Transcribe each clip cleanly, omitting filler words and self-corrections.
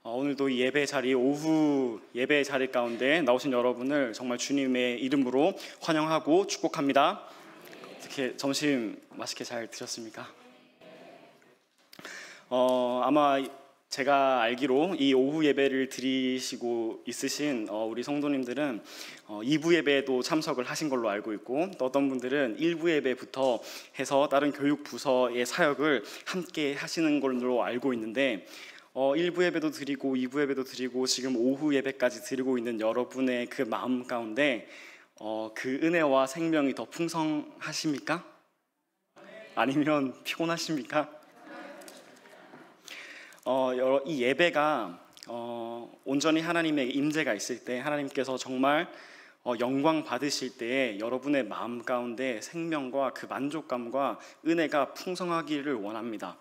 오늘도 이 예배 자리, 오후 예배 자리 가운데 나오신 여러분을 정말 주님의 이름으로 환영하고 축복합니다. 이렇게 점심 맛있게 잘 드셨습니까? 아마 제가 알기로 이 오후 예배를 드리시고 있으신 우리 성도님들은 2부 예배에도 참석을 하신 걸로 알고 있고, 또 어떤 분들은 1부 예배부터 해서 다른 교육 부서의 사역을 함께 하시는 걸로 알고 있는데, 1부 예배도 드리고 2부 예배도 드리고 지금 오후 예배까지 드리고 있는 여러분의 그 마음 가운데 그 은혜와 생명이 더 풍성하십니까? 아니면 피곤하십니까? 이 예배가 온전히 하나님의 임재가 있을 때, 하나님께서 정말 영광 받으실 때에 여러분의 마음 가운데 생명과 그 만족감과 은혜가 풍성하기를 원합니다.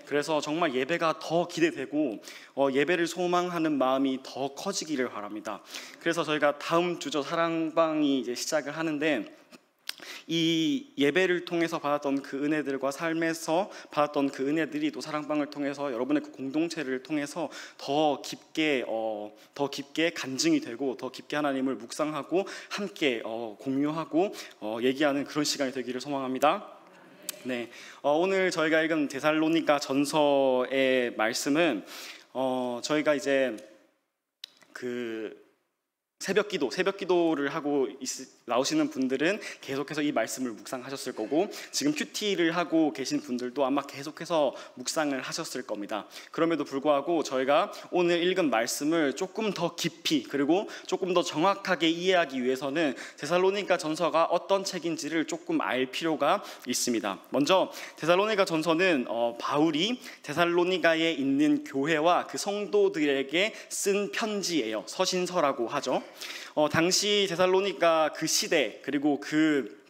그래서 정말 예배가 더 기대되고 예배를 소망하는 마음이 더 커지기를 바랍니다. 그래서 저희가 다음 주죠, 사랑방이 이제 시작을 하는데, 이 예배를 통해서 받았던 그 은혜들과 삶에서 받았던 그 은혜들이 또 사랑방을 통해서 여러분의 그 공동체를 통해서 더 깊게 간증이 되고, 더 깊게 하나님을 묵상하고 함께 공유하고 얘기하는 그런 시간이 되기를 소망합니다. 네, 오늘 저희가 읽은 데살로니가 전서의 말씀은 저희가 이제 그 새벽 기도를 하고 나오시는 분들은 계속해서 이 말씀을 묵상하셨을 거고, 지금 큐티를 하고 계신 분들도 아마 계속해서 묵상을 하셨을 겁니다. 그럼에도 불구하고 저희가 오늘 읽은 말씀을 조금 더 깊이, 그리고 조금 더 정확하게 이해하기 위해서는 데살로니가 전서가 어떤 책인지를 조금 알 필요가 있습니다. 먼저 데살로니가 전서는 바울이 데살로니가에 있는 교회와 그 성도들에게 쓴 편지예요. 서신서라고 하죠. 당시 데살로니가 그 시대, 그리고 그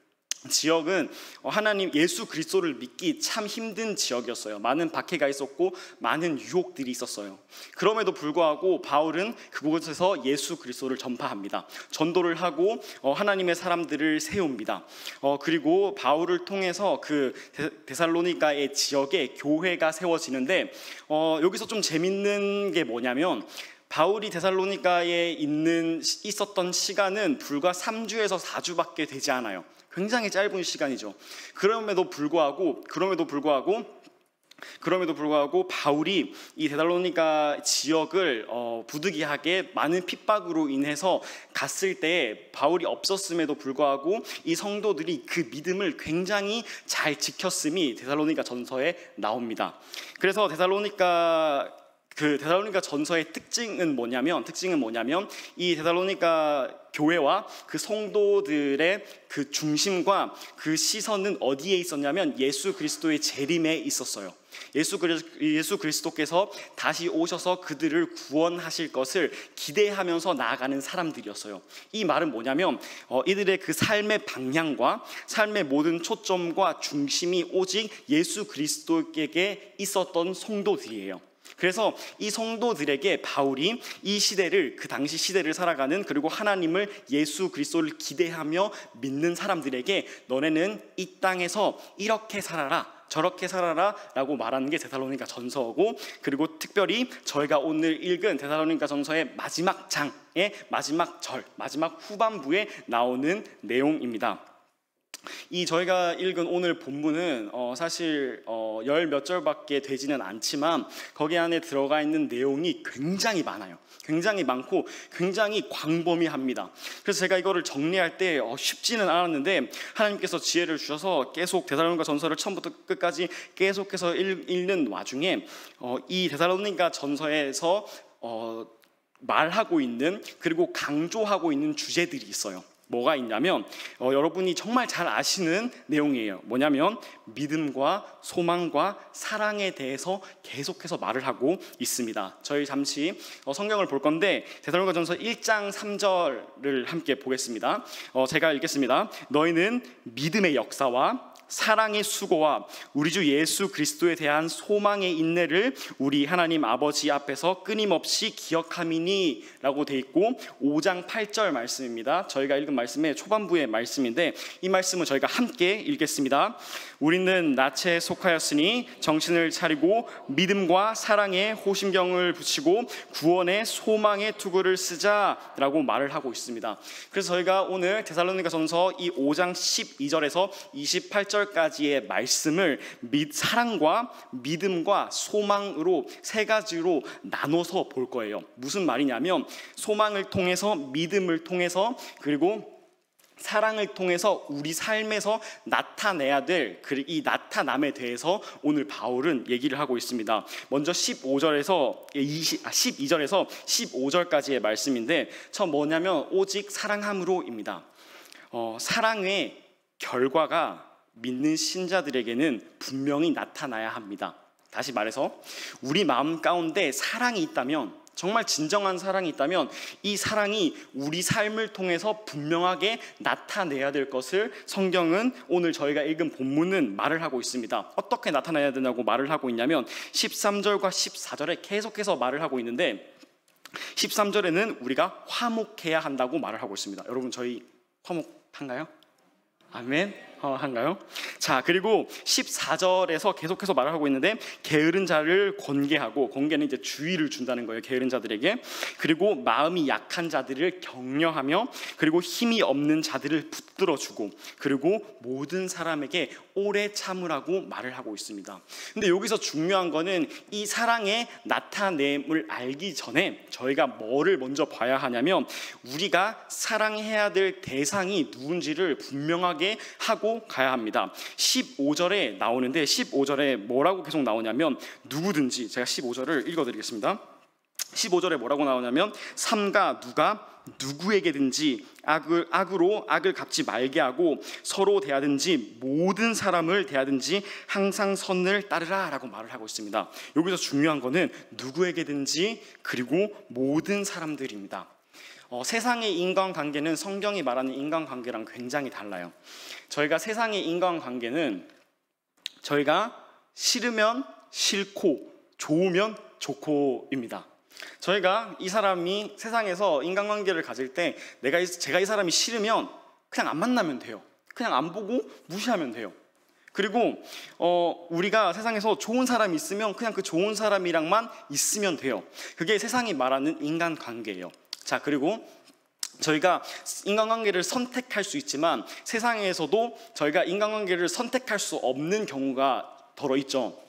지역은 하나님 예수 그리스도를 믿기 참 힘든 지역이었어요. 많은 박해가 있었고 많은 유혹들이 있었어요. 그럼에도 불구하고 바울은 그곳에서 예수 그리스도를 전파합니다. 전도를 하고 하나님의 사람들을 세웁니다. 그리고 바울을 통해서 그 데살로니가의 지역에 교회가 세워지는데, 여기서 좀 재밌는 게 뭐냐면, 바울이 데살로니가에 있었던 시간은 불과 3주에서 4주밖에 되지 않아요. 굉장히 짧은 시간이죠. 그럼에도 불구하고 바울이 이 데살로니가 지역을 부득이하게 많은 핍박으로 인해서 갔을 때, 바울이 없었음에도 불구하고 이 성도들이 그 믿음을 굉장히 잘 지켰음이 데살로니가 전서에 나옵니다. 그래서 데살로니가 전서의 특징은 뭐냐면 이 데살로니가 교회와 그 성도들의 그 중심과 그 시선은 어디에 있었냐면 예수 그리스도의 재림에 있었어요. 예수 그리스도께서 다시 오셔서 그들을 구원하실 것을 기대하면서 나아가는 사람들이었어요. 이 말은 뭐냐면 이들의 그 삶의 방향과 삶의 모든 초점과 중심이 오직 예수 그리스도에게 있었던 성도들이에요. 그래서 이 성도들에게 바울이 이 시대를, 그 당시 시대를 살아가는, 그리고 하나님을, 예수 그리스도를 기대하며 믿는 사람들에게 너네는 이 땅에서 이렇게 살아라, 저렇게 살아라 라고 말하는 게 데살로니가 전서고, 그리고 특별히 저희가 오늘 읽은 데살로니가 전서의 마지막 장의 마지막 절, 마지막 후반부에 나오는 내용입니다. 이 저희가 읽은 오늘 본문은 사실 열 몇 절밖에 되지는 않지만 거기 안에 들어가 있는 내용이 굉장히 많아요. 굉장히 많고 굉장히 광범위합니다. 그래서 제가 이거를 정리할 때 쉽지는 않았는데, 하나님께서 지혜를 주셔서 계속 데살로니가 전서를 처음부터 끝까지 계속해서 읽는 와중에 이 데살로니가 전서에서 말하고 있는, 그리고 강조하고 있는 주제들이 있어요. 뭐가 있냐면 여러분이 정말 잘 아시는 내용이에요. 뭐냐면 믿음과 소망과 사랑에 대해서 계속해서 말을 하고 있습니다. 저희 잠시 성경을 볼 건데, 데살로니가전서 1장 3절을 함께 보겠습니다. 제가 읽겠습니다. 너희는 믿음의 역사와 사랑의 수고와 우리 주 예수 그리스도에 대한 소망의 인내를 우리 하나님 아버지 앞에서 끊임없이 기억함이니 라고 돼 있고, 5장 8절 말씀입니다. 저희가 읽은 말씀의 초반부의 말씀인데, 이 말씀을 저희가 함께 읽겠습니다. 우리는 나체에 속하였으니 정신을 차리고 믿음과 사랑에 호심경을 붙이고 구원의 소망의 투구를 쓰자라고 말을 하고 있습니다. 그래서 저희가 오늘 데살로니가전서 이 5장 12절에서 28절까지의 말씀을 사랑과 믿음과 소망으로 세 가지로 나눠서 볼 거예요. 무슨 말이냐면 소망을 통해서, 믿음을 통해서, 그리고 사랑을 통해서 우리 삶에서 나타내야 될 이 나타남에 대해서 오늘 바울은 얘기를 하고 있습니다. 먼저 12절에서 15절까지의 말씀인데 저 뭐냐면 오직 사랑함으로입니다. 사랑의 결과가 믿는 신자들에게는 분명히 나타나야 합니다. 다시 말해서 우리 마음 가운데 사랑이 있다면, 정말 진정한 사랑이 있다면 이 사랑이 우리 삶을 통해서 분명하게 나타내야 될 것을 성경은 오늘 저희가 읽은 본문은 말을 하고 있습니다. 어떻게 나타내야 되냐고 말을 하고 있냐면 13절과 14절에 계속해서 말을 하고 있는데 13절에는 우리가 화목해야 한다고 말을 하고 있습니다. 여러분 저희 화목한가요? 아멘. 한가요? 자, 그리고 14절에서 계속해서 말을 하고 있는데 게으른 자를 권계하고, 권계는 이제 주의를 준다는 거예요, 게으른 자들에게. 그리고 마음이 약한 자들을 격려하며, 그리고 힘이 없는 자들을 붙들어주고, 그리고 모든 사람에게 오래 참으라고 말을 하고 있습니다. 근데 여기서 중요한 거는 이 사랑의 나타냄을 알기 전에 저희가 뭐를 먼저 봐야 하냐면 우리가 사랑해야 될 대상이 누군지를 분명하게 하고 가야 합니다. 15절에 나오는데 15절에 뭐라고 계속 나오냐면 누구든지, 제가 15절을 읽어드리겠습니다. 15절에 뭐라고 나오냐면 삼가 누가 누구에게든지 악으로 악을 갚지 말게 하고 서로 대하든지 모든 사람을 대하든지 항상 선을 따르라 라고 말을 하고 있습니다. 여기서 중요한 거는 누구에게든지 그리고 모든 사람들입니다. 세상의 인간관계는 성경이 말하는 인간관계랑 굉장히 달라요. 저희가 세상의 인간관계는 저희가 싫으면 싫고 좋으면 좋고입니다. 저희가 이 사람이 세상에서 인간관계를 가질 때 제가 이 사람이 싫으면 그냥 안 만나면 돼요. 그냥 안 보고 무시하면 돼요. 그리고 우리가 세상에서 좋은 사람이 있으면 그냥 그 좋은 사람이랑만 있으면 돼요. 그게 세상이 말하는 인간관계예요. 자, 그리고 저희가 인간관계를 선택할 수 있지만 세상에서도 저희가 인간관계를 선택할 수 없는 경우가 덜어 있죠.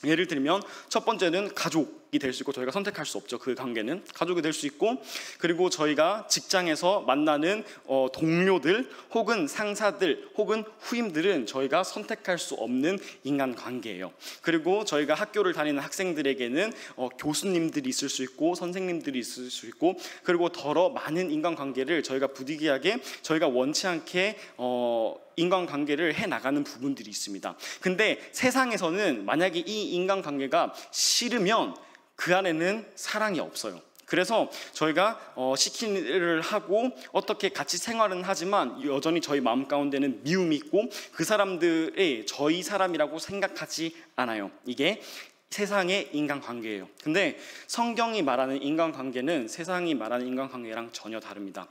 예를 들면 첫 번째는 가족이 될 수 있고, 저희가 선택할 수 없죠. 그 관계는 가족이 될 수 있고, 그리고 저희가 직장에서 만나는 동료들 혹은 상사들 혹은 후임들은 저희가 선택할 수 없는 인간관계예요. 그리고 저희가 학교를 다니는 학생들에게는 교수님들이 있을 수 있고 선생님들이 있을 수 있고, 그리고 더러 많은 인간관계를 저희가 부득이하게 저희가 원치 않게 인간관계를 해나가는 부분들이 있습니다. 근데 세상에서는 만약에 이 인간관계가 싫으면 그 안에는 사랑이 없어요. 그래서 저희가 시키는 일을 하고 어떻게 같이 생활은 하지만 여전히 저희 마음 가운데는 미움이 있고 그 사람들이 저희 사람이라고 생각하지 않아요. 이게 세상의 인간관계예요. 근데 성경이 말하는 인간관계는 세상이 말하는 인간관계랑 전혀 다릅니다.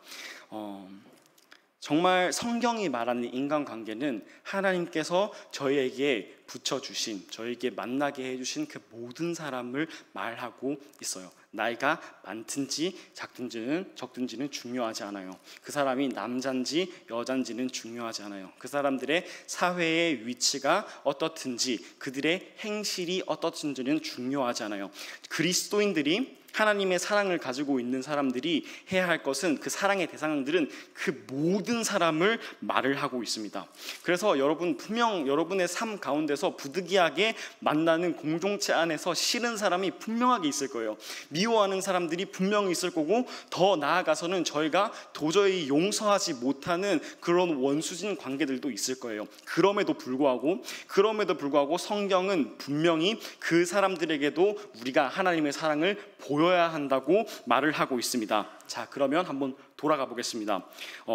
정말 성경이 말하는 인간관계는 하나님께서 저희에게 붙여주신, 저희에게 만나게 해주신 그 모든 사람을 말하고 있어요. 나이가 많든지 적든지는 중요하지 않아요. 그 사람이 남잔지 여잔지는 중요하지 않아요. 그 사람들의 사회의 위치가 어떻든지 그들의 행실이 어떻든지는 중요하지 않아요. 그리스도인들이 하나님의 사랑을 가지고 있는 사람들이 해야 할 것은, 그 사랑의 대상들은 그 모든 사람을 말을 하고 있습니다. 그래서 여러분 분명 여러분의 삶 가운데서 부득이하게 만나는 공동체 안에서 싫은 사람이 분명하게 있을 거예요. 미워하는 사람들이 분명히 있을 거고, 더 나아가서는 저희가 도저히 용서하지 못하는 그런 원수진 관계들도 있을 거예요. 그럼에도 불구하고 성경은 분명히 그 사람들에게도 우리가 하나님의 사랑을 보여야 한다고 말을 하고 있습니다. 자, 그러면 한번 돌아가 보겠습니다.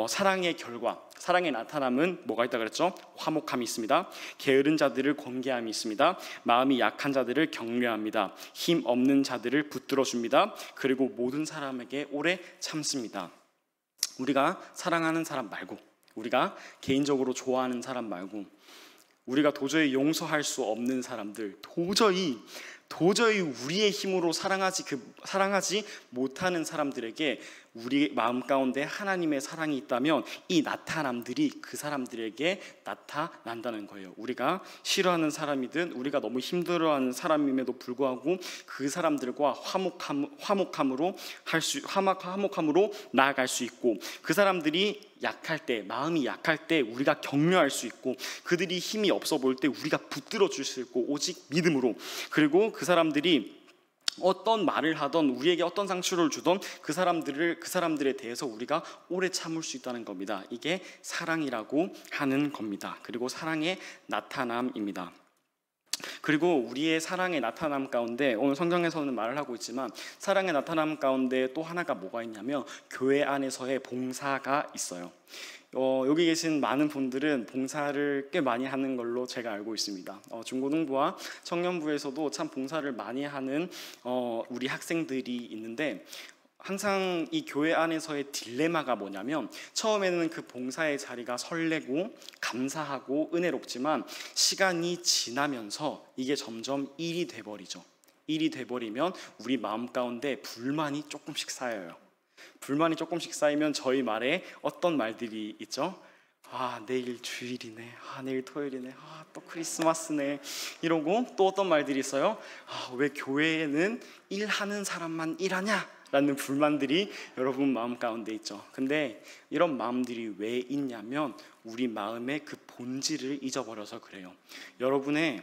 사랑의 결과, 사랑의 나타남은 뭐가 있다 그랬죠? 화목함이 있습니다. 게으른 자들을 권계함이 있습니다. 마음이 약한 자들을 격려합니다. 힘 없는 자들을 붙들어 줍니다. 그리고 모든 사람에게 오래 참습니다. 우리가 사랑하는 사람 말고, 우리가 개인적으로 좋아하는 사람 말고, 우리가 도저히 용서할 수 없는 사람들, 도저히 우리의 힘으로 사랑하지 못하는 사람들에게 우리 마음 가운데 하나님의 사랑이 있다면 이 나타남들이 그 사람들에게 나타난다는 거예요. 우리가 싫어하는 사람이든 우리가 너무 힘들어하는 사람임에도 불구하고 그 사람들과 화목함으로 나아갈 수 있고, 그 사람들이 약할 때, 마음이 약할 때 우리가 격려할 수 있고, 그들이 힘이 없어 보일 때 우리가 붙들어 줄 수 있고, 오직 믿음으로. 그리고 그 사람들이 어떤 말을 하던, 우리에게 어떤 상처를 주던 그 사람들에 대해서 우리가 오래 참을 수 있다는 겁니다. 이게 사랑이라고 하는 겁니다. 그리고 사랑의 나타남입니다. 그리고 우리의 사랑의 나타남 가운데, 오늘 성경에서는 말을 하고 있지만 사랑의 나타남 가운데 또 하나가 뭐가 있냐면 교회 안에서의 봉사가 있어요. 여기 계신 많은 분들은 봉사를 꽤 많이 하는 걸로 제가 알고 있습니다. 중고등부와 청년부에서도 참 봉사를 많이 하는 우리 학생들이 있는데, 항상 이 교회 안에서의 딜레마가 뭐냐면, 처음에는 그 봉사의 자리가 설레고 감사하고 은혜롭지만 시간이 지나면서 이게 점점 일이 돼버리죠. 일이 돼버리면 우리 마음 가운데 불만이 조금씩 쌓여요. 불만이 조금씩 쌓이면 저희 말에 어떤 말들이 있죠? 내일 주일이네, 내일 토요일이네, 또 크리스마스네, 이러고 또 어떤 말들이 있어요? 왜 교회에는 일하는 사람만 일하냐? 라는 불만들이 여러분 마음 가운데 있죠. 근데 이런 마음들이 왜 있냐면 우리 마음의 그 본질을 잊어버려서 그래요. 여러분의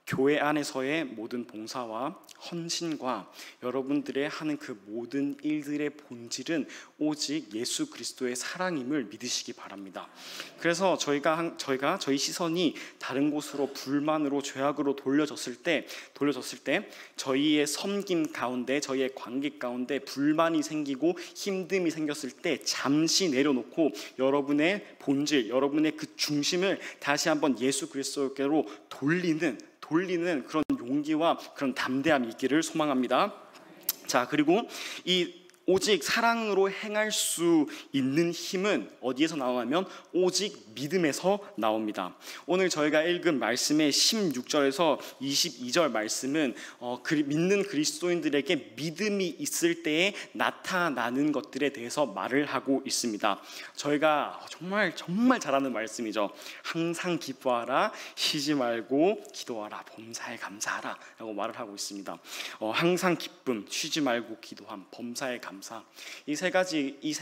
교회 안에서의 모든 봉사와 헌신과 여러분들의 하는 그 모든 일들의 본질은 오직 예수 그리스도의 사랑임을 믿으시기 바랍니다. 그래서 저희 시선이 다른 곳으로, 불만으로, 죄악으로 돌려졌을 때 저희의 섬김 가운데, 저희의 관계 가운데 불만이 생기고 힘듦이 생겼을 때 잠시 내려놓고 여러분의 본질, 여러분의 그 중심을 다시 한번 예수 그리스도께로 돌리는 그런 용기와 그런 담대함이 있기를 소망합니다. 자, 그리고 이 오직 사랑으로 행할 수 있는 힘은 어디에서 나오냐면 오직 믿음에서 나옵니다. 오늘 저희가 읽은 말씀의 16절에서 22절 말씀은 믿는 그리스도인들에게 믿음이 있을 때에 나타나는 것들에 대해서 말을 하고 있습니다. 저희가 정말 잘하는 말씀이죠. 항상 기뻐하라, 쉬지 말고 기도하라, 범사에 감사하라 라고 말을 하고 있습니다. 항상 기쁨, 쉬지 말고 기도함, 범사에 감사, 이 세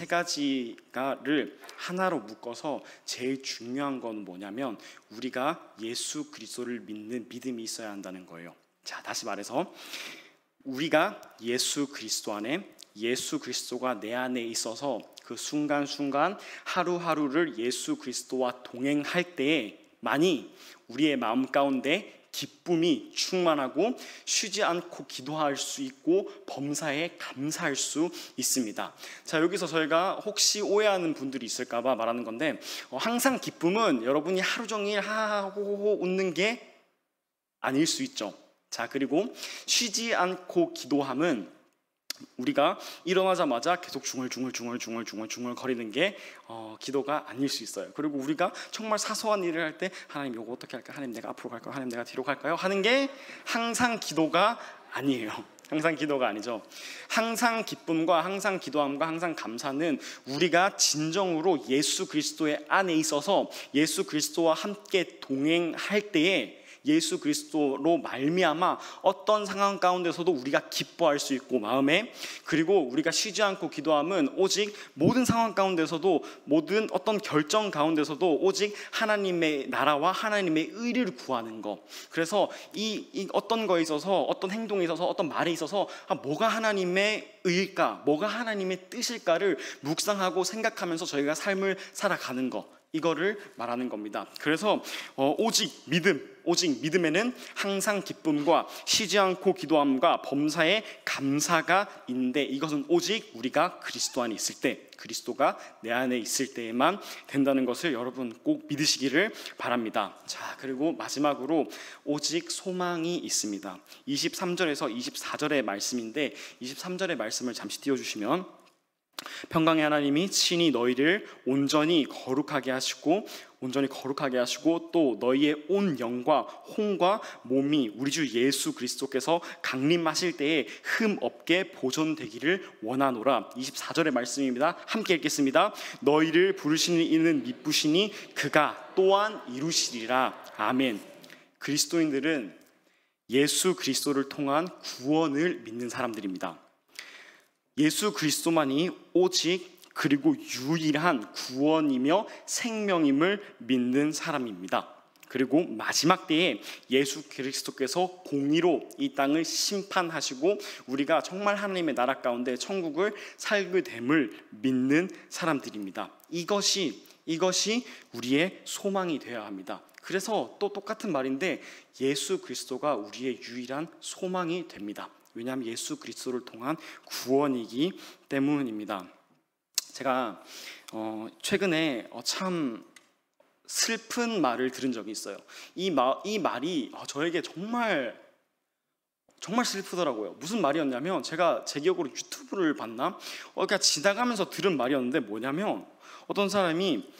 가지를 하나로 묶어서 제일 중요한 건 뭐냐면 우리가 예수 그리스도를 믿는 믿음이 있어야 한다는 거예요. 자, 다시 말해서 우리가 예수 그리스도 안에, 예수 그리스도가 내 안에 있어서 그 순간순간 하루하루를 예수 그리스도와 동행할 때에만이 우리의 마음 가운데 기쁨이 충만하고 쉬지 않고 기도할 수 있고 범사에 감사할 수 있습니다. 자, 여기서 저희가 혹시 오해하는 분들이 있을까봐 말하는 건데, 항상 기쁨은 여러분이 하루 종일 하하호호 웃는 게 아닐 수 있죠. 자, 그리고 쉬지 않고 기도함은 우리가 일어나자마자 계속 중얼중얼 거리는 게 기도가 아닐 수 있어요. 그리고 우리가 정말 사소한 일을 할 때 하나님 이거 어떻게 할까요? 하나님 내가 앞으로 갈까요? 하나님 내가 뒤로 갈까요? 하는 게 항상 기도가 아니에요. 항상 기도가 아니죠. 항상 기쁨과 항상 기도함과 항상 감사는 우리가 진정으로 예수 그리스도의 안에 있어서 예수 그리스도와 함께 동행할 때에 예수 그리스도로 말미암아 어떤 상황 가운데서도 우리가 기뻐할 수 있고 마음에, 그리고 우리가 쉬지 않고 기도함은 오직 모든 상황 가운데서도, 모든 어떤 결정 가운데서도 오직 하나님의 나라와 하나님의 의를 구하는 것. 그래서 이 어떤 거에 있어서, 어떤 행동에 있어서, 어떤 말에 있어서 뭐가 하나님의 의일까, 뭐가 하나님의 뜻일까를 묵상하고 생각하면서 저희가 삶을 살아가는 것, 이거를 말하는 겁니다. 그래서 오직 믿음에는 항상 기쁨과 쉬지 않고 기도함과 범사에 감사가 있는데, 이것은 오직 우리가 그리스도 안에 있을 때, 그리스도가 내 안에 있을 때에만 된다는 것을 여러분 꼭 믿으시기를 바랍니다. 자, 그리고 마지막으로 오직 소망이 있습니다. 23절에서 24절의 말씀인데, 23절의 말씀을 잠시 띄워주시면, 평강의 하나님이 친히 너희를 온전히 거룩하게 하시고 또 너희의 온 영과 혼과 몸이 우리 주 예수 그리스도께서 강림하실 때에 흠 없게 보존되기를 원하노라. 24절의 말씀입니다. 함께 읽겠습니다. 너희를 부르시는 이는 미쁘시니 그가 또한 이루시리라. 아멘. 그리스도인들은 예수 그리스도를 통한 구원을 믿는 사람들입니다. 예수 그리스도만이 오직 그리고 유일한 구원이며 생명임을 믿는 사람입니다. 그리고 마지막 때에 예수 그리스도께서 공의로 이 땅을 심판하시고 우리가 정말 하나님의 나라 가운데 천국을 살게 됨을 믿는 사람들입니다. 이것이 우리의 소망이 되어야 합니다. 그래서 또 똑같은 말인데 예수 그리스도가 우리의 유일한 소망이 됩니다. 왜냐하면 예수 그리스도를 통한 구원이기 때문입니다. 제가 최근에 참 슬픈 말을 들은 적이 있어요. 이 말이 저에게 정말 슬프더라고요. 무슨 말이었냐면 제가 제 기억으로 유튜브를 봤나? 그러니까 지나가면서 들은 말이었는데 뭐냐면 어떤 사람이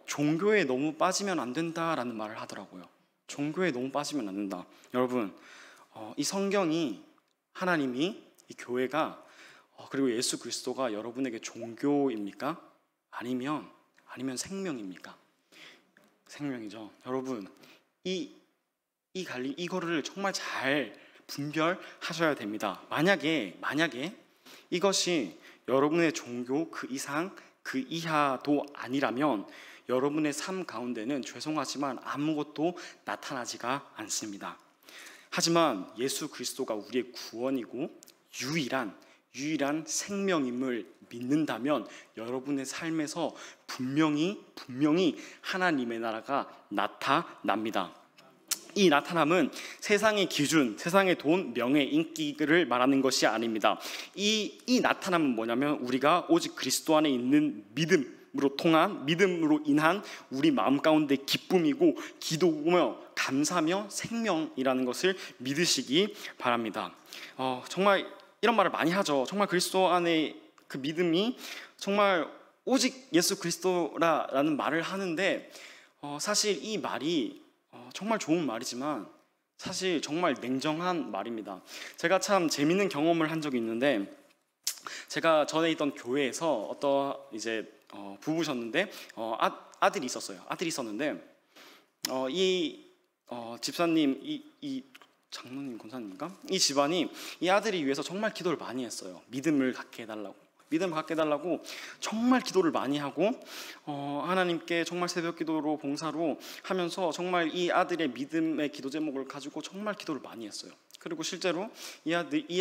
종교에 너무 빠지면 안 된다라는 말을 하더라고요. 종교에 너무 빠지면 안 된다. 여러분, 이 성경이 하나님이 이 교회가 그리고 예수 그리스도가 여러분에게 종교입니까? 아니면 생명입니까? 생명이죠. 여러분, 이거를 정말 잘 분별하셔야 됩니다. 만약에 이것이 여러분의 종교 그 이상 그 이하도 아니라면 여러분의 삶 가운데는 죄송하지만 아무것도 나타나지가 않습니다. 하지만 예수 그리스도가 우리의 구원이고 유일한 생명임을 믿는다면 여러분의 삶에서 분명히 하나님의 나라가 나타납니다. 이 나타남은 세상의 기준, 세상의 돈, 명예, 인기를 말하는 것이 아닙니다. 이 나타남은 뭐냐면 우리가 오직 그리스도 안에 있는 믿음으로 인한 우리 마음 가운데 기쁨이고 기도며 감사며 생명이라는 것을 믿으시기 바랍니다. 정말 이런 말을 많이 하죠. 정말 그리스도 안에 그 믿음이 정말 오직 예수 그리스도라는 말을 하는데 사실 이 말이 정말 좋은 말이지만 사실 정말 냉정한 말입니다. 제가 참 재밌는 경험을 한 적이 있는데 제가 전에 있던 교회에서 어떤 이제 부부셨는데 아들이 있었는데 이 집사님 이 장로님 권사님인가? 이 집안이 이 아들이 위해서 정말 기도를 많이 했어요. 믿음을 갖게 해달라고 정말 기도를 많이 하고 하나님께 정말 새벽 기도로 봉사로 하면서 정말 이 아들의 믿음의 기도 제목을 가지고 정말 기도를 많이 했어요. 그리고 실제로 이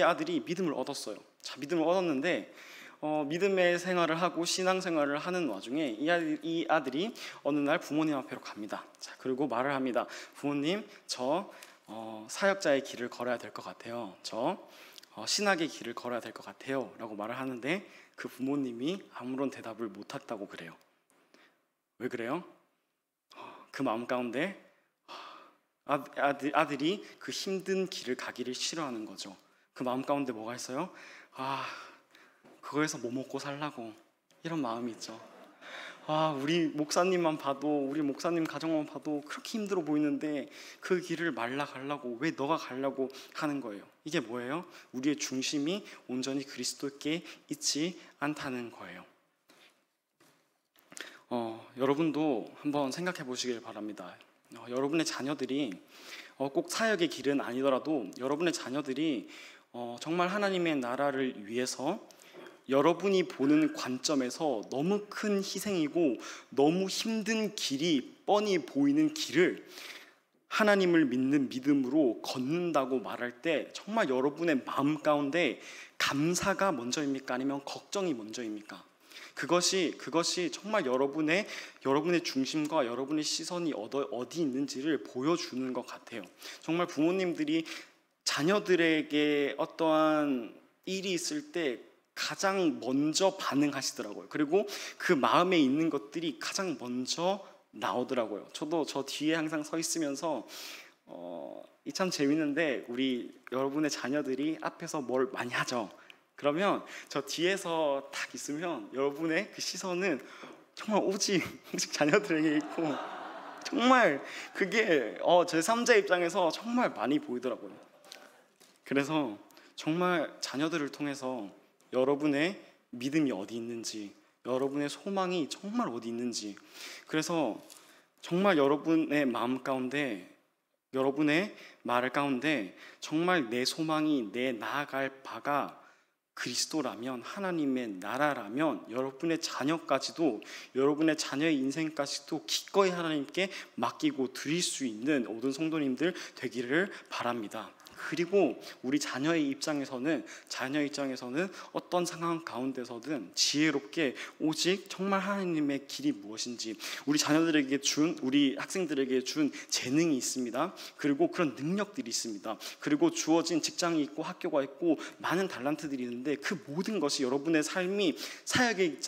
아들이 믿음을 얻었어요. 자, 믿음을 얻었는데 믿음의 생활을 하고 신앙 생활을 하는 와중에 이 아들이 어느 날 부모님 앞으로 갑니다. 자, 그리고 말을 합니다. 부모님, 저 사역자의 길을 걸어야 될 것 같아요. 저 신학의 길을 걸어야 될 것 같아요 라고 말을 하는데 그 부모님이 아무런 대답을 못했다고 그래요. 왜 그래요? 그 마음 가운데 아들이 그 힘든 길을 가기를 싫어하는 거죠. 그 마음 가운데 뭐가 있어요? 그거에서 뭐 먹고 살라고 이런 마음이 있죠. 우리 목사님만 봐도 우리 목사님 가정만 봐도 그렇게 힘들어 보이는데 그 길을 가려고 왜 너가 가려고 하는 거예요. 이게 뭐예요? 우리의 중심이 온전히 그리스도께 있지 않다는 거예요. 여러분도 한번 생각해 보시길 바랍니다. 여러분의 자녀들이 꼭 사역의 길은 아니더라도 여러분의 자녀들이 정말 하나님의 나라를 위해서 여러분이 보는 관점에서 너무 큰 희생이고 너무 힘든 길이 뻔히 보이는 길을 하나님을 믿는 믿음으로 걷는다고 말할 때 정말 여러분의 마음 가운데 감사가 먼저입니까? 아니면 걱정이 먼저입니까? 그것이 정말 여러분의 중심과 여러분의 시선이 어디 있는지를 보여주는 것 같아요. 정말 부모님들이 자녀들에게 어떠한 일이 있을 때 가장 먼저 반응하시더라고요. 그리고 그 마음에 있는 것들이 가장 먼저 나오더라고요. 저도 저 뒤에 항상 서 있으면서 참 재밌는데 우리 여러분의 자녀들이 앞에서 뭘 많이 하죠. 그러면 저 뒤에서 딱 있으면 여러분의 그 시선은 정말 오직 자녀들에게 있고, 정말 그게 제 3자 입장에서 정말 많이 보이더라고요. 그래서 정말 자녀들을 통해서 여러분의 믿음이 어디 있는지, 여러분의 소망이 정말 어디 있는지, 그래서 정말 여러분의 마음 가운데, 여러분의 말 가운데 정말 내 소망이, 내 나아갈 바가 그리스도라면, 하나님의 나라라면 여러분의 자녀까지도, 여러분의 자녀의 인생까지도 기꺼이 하나님께 맡기고 드릴 수 있는 모든 성도님들 되기를 바랍니다. 그리고 우리 자녀의 입장에서는 어떤 상황 가운데서든 지혜롭게 오직 정말 하나님의 길이 무엇인지, 우리 자녀들에게 준, 우리 학생들에게 준 재능이 있습니다. 그리고 그런 능력들이 있습니다. 그리고 주어진 직장이 있고 학교가 있고 많은 달란트들이 있는데, 그 모든 것이 여러분의 삶이 사역의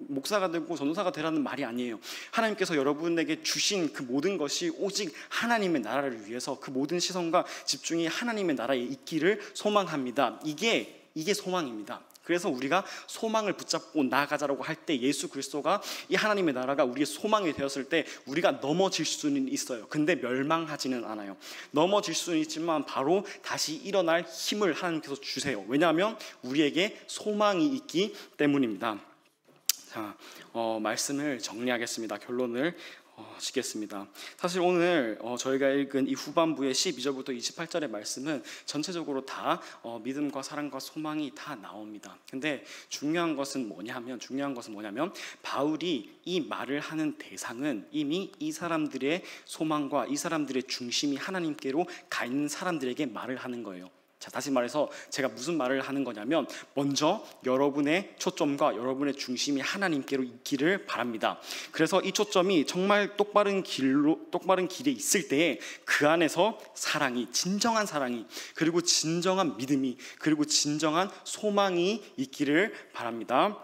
목사가 되고 전도사가 되라는 말이 아니에요. 하나님께서 여러분에게 주신 그 모든 것이 오직 하나님의 나라를 위해서, 그 모든 시선과 집중이 하나님의 나라에 있기를 소망합니다. 이게 소망입니다. 그래서 우리가 소망을 붙잡고 나아가자라고 할 때, 예수 그리스도가, 이 하나님의 나라가 우리의 소망이 되었을 때 우리가 넘어질 수는 있어요. 근데 멸망하지는 않아요. 넘어질 수는 있지만 바로 다시 일어날 힘을 하나님께서 주세요. 왜냐하면 우리에게 소망이 있기 때문입니다. 자, 말씀을 정리하겠습니다. 결론을 짓겠습니다. 사실 오늘 저희가 읽은 이 후반부의 12절부터 28절의 말씀은 전체적으로 다 믿음과 사랑과 소망이 다 나옵니다. 근데 중요한 것은 뭐냐면 바울이 이 말을 하는 대상은 이미 이 사람들의 소망과 이 사람들의 중심이 하나님께로 가 있는 사람들에게 말을 하는 거예요. 자, 다시 말해서 제가 무슨 말을 하는 거냐면, 먼저 여러분의 초점과 여러분의 중심이 하나님께로 있기를 바랍니다. 그래서 이 초점이 정말 똑바른 길에 있을 때에 그 안에서 사랑이, 진정한 사랑이, 그리고 진정한 믿음이, 그리고 진정한 소망이 있기를 바랍니다.